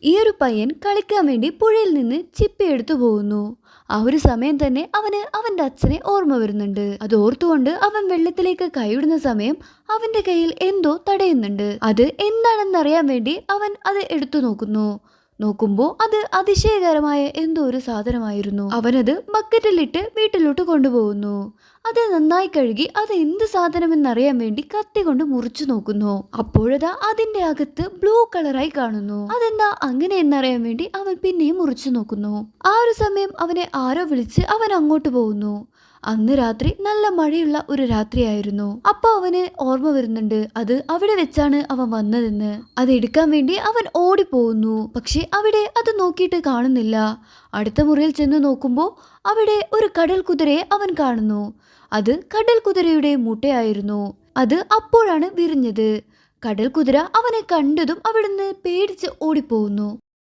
ഈ ഒരു പയ്യൻ കളിക്കാൻ വേണ്ടി പുഴയിൽ നിന്ന് ചിപ്പി എടുത്തു പോകുന്നു. ആ ഒരു സമയം തന്നെ അവന് അവന്റെ അച്ഛനെ ഓർമ്മ വരുന്നുണ്ട്. അത് ഓർത്തുകൊണ്ട് അവൻ വെള്ളത്തിലേക്ക് കൈയിടുന്ന സമയം അവന്റെ കയ്യിൽ എന്തോ തടയുന്നുണ്ട്. അത് എന്താണെന്നറിയാൻ വേണ്ടി അവൻ അത് എടുത്തു നോക്കുമ്പോൾ അത് അതിശയകരമായ എന്തോ ഒരു സാധനമായിരുന്നു. അവനത് ബക്കറ്റിലിട്ട് വീട്ടിലോട്ട് കൊണ്ടുപോകുന്നു. അത് നന്നായി കഴുകി അത് എന്ത് സാധനമെന്നറിയാൻ വേണ്ടി കത്തി കൊണ്ട് മുറിച്ചു നോക്കുന്നു. അപ്പോഴതാ അതിന്റെ അകത്ത് ബ്ലൂ കളറായി കാണുന്നു. അതെന്താ അങ്ങനെ എന്നറിയാൻ വേണ്ടി അവൻ പിന്നെയും മുറിച്ചു നോക്കുന്നു. ആ ഒരു സമയം അവനെ ആരോ വിളിച്ച് അവൻ അങ്ങോട്ട് പോകുന്നു. അന്ന് രാത്രി നല്ല മഴയുള്ള ഒരു രാത്രിയായിരുന്നു. അപ്പൊ അവന് ഓർമ്മ വരുന്നുണ്ട് അത് അവിടെ വെച്ചാണ് അവൻ വന്നതെന്ന്. അത് എടുക്കാൻ വേണ്ടി അവൻ ഓടിപ്പോകുന്നു. പക്ഷെ അവിടെ അത് നോക്കിയിട്ട് കാണുന്നില്ല. അടുത്ത മുറിയിൽ ചെന്ന് നോക്കുമ്പോൾ അവിടെ ഒരു കടൽ കുതിരയെ അവൻ കാണുന്നു. അത് കടൽ കുതിരയുടെ മുട്ടയായിരുന്നു. അത് അപ്പോഴാണ് വിരിഞ്ഞത്. കടൽ കുതിര അവനെ കണ്ടതും അവിടുന്ന് പേടിച്ച് ഓടിപ്പോകുന്നു.